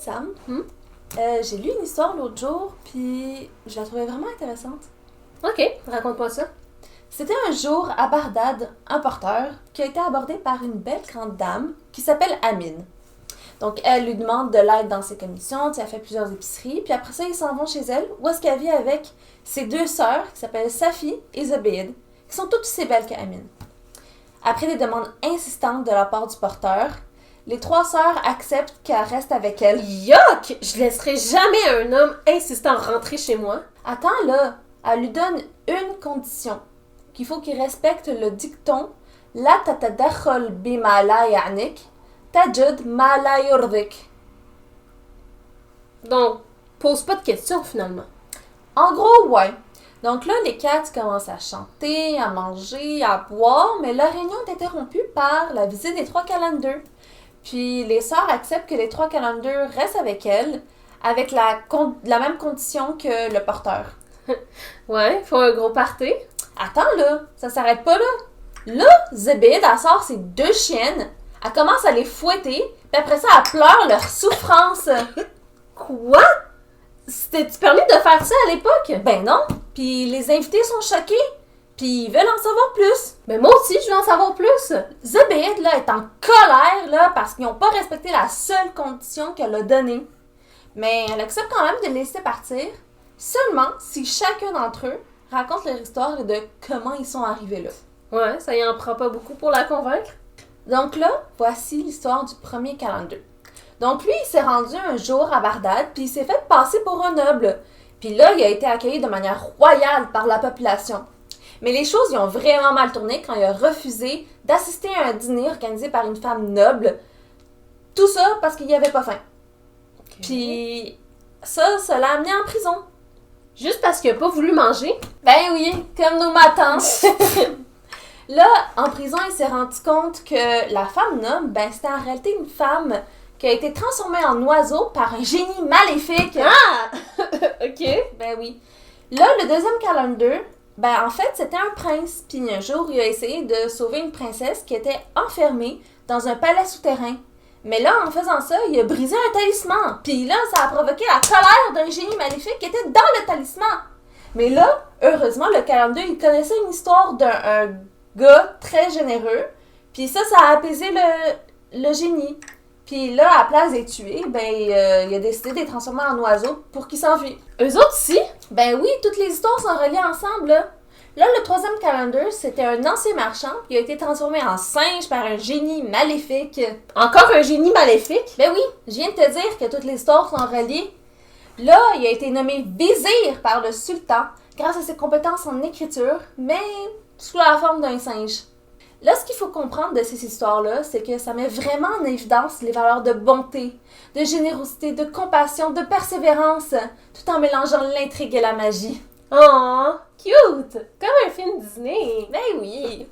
Sam. J'ai lu une histoire l'autre jour, puis je la trouvais vraiment intéressante. Ok, raconte-moi ça. C'était un jour à Bagdad, un porteur, qui a été abordé par une belle grande dame qui s'appelle Amine. Donc, elle lui demande de l'aide dans ses commissions, elle fait plusieurs épiceries, puis après ça, ils s'en vont chez elle, où est-ce qu'elle vit avec ses deux sœurs, qui s'appellent Safi et Zobeid, qui sont toutes aussi belles qu'Amine. Après des demandes insistantes de la part du porteur, les trois sœurs acceptent qu'elle reste avec elle. Yuck! Je laisserai jamais un homme insistant rentrer chez moi. Attends là, elle lui donne une condition, qu'il faut qu'il respecte le dicton « La tatadakhol bima la ya'nik, tajud ma la yurdik ». Donc, pose pas de questions finalement. En gros, ouais. Donc là, les quatre commencent à chanter, à manger, à boire, mais leur réunion est interrompue par la visite des trois calenders. Puis les sœurs acceptent que les trois calenders restent avec elles, avec la même condition que le porteur. Ouais, faut un gros party. Attends là, ça s'arrête pas là. Là, Zébéide, elle sort ses deux chiennes, elle commence à les fouetter, puis après ça, elle pleure leur souffrance. Quoi? C'était-tu permis de faire ça à l'époque? Ben non, puis les invités sont choqués, puis ils veulent en savoir plus. Mais moi aussi, je veux en savoir plus. Zébéide, là, est en colère, là, parce qu'ils n'ont pas respecté la seule condition qu'elle a donnée. Mais elle accepte quand même de les laisser partir, seulement si chacun d'entre eux raconte leur histoire de comment ils sont arrivés là. Ouais, ça y en prend pas beaucoup pour la convaincre. Donc là, voici l'histoire du premier calendrier. Donc lui, il s'est rendu un jour à Bagdad, puis il s'est fait passer pour un noble. Puis là, il a été accueilli de manière royale par la population. Mais les choses y ont vraiment mal tourné quand il a refusé d'assister à un dîner organisé par une femme noble. Tout ça parce qu'il n'y avait pas faim. Okay. Puis ça l'a amené en prison. Juste parce qu'il a pas voulu manger? Ben oui, comme nos matins. Là, en prison, il s'est rendu compte que la femme noble, ben c'était en réalité une femme qui a été transformée en oiseau par un génie maléfique. Ah! Ok. Ben oui. Là, le deuxième calendrier, ben en fait, c'était un prince. Puis un jour, il a essayé de sauver une princesse qui était enfermée dans un palais souterrain. Mais là, en faisant ça, il a brisé un talisman. Puis là, ça a provoqué la colère d'un génie maléfique qui était dans le talisman. Mais là, heureusement, le calendrier, il connaissait une histoire d'un gars très généreux. Puis ça a apaisé le génie. Puis là, à la place des tuer, ben, il a décidé de les transformer en oiseaux pour qu'ils s'enfuient. Eux autres aussi? Ben oui, toutes les histoires sont reliées ensemble, là. Là, le troisième calendrier, c'était un ancien marchand qui a été transformé en singe par un génie maléfique. Encore un génie maléfique? Ben oui, je viens de te dire que toutes les histoires sont reliées. Là, il a été nommé vizir par le sultan grâce à ses compétences en écriture, mais sous la forme d'un singe. Là, ce qu'il faut comprendre de ces histoires-là, c'est que ça met vraiment en évidence les valeurs de bonté, de générosité, de compassion, de persévérance, tout en mélangeant l'intrigue et la magie. Oh, cute! Comme un film Disney. Ben oui!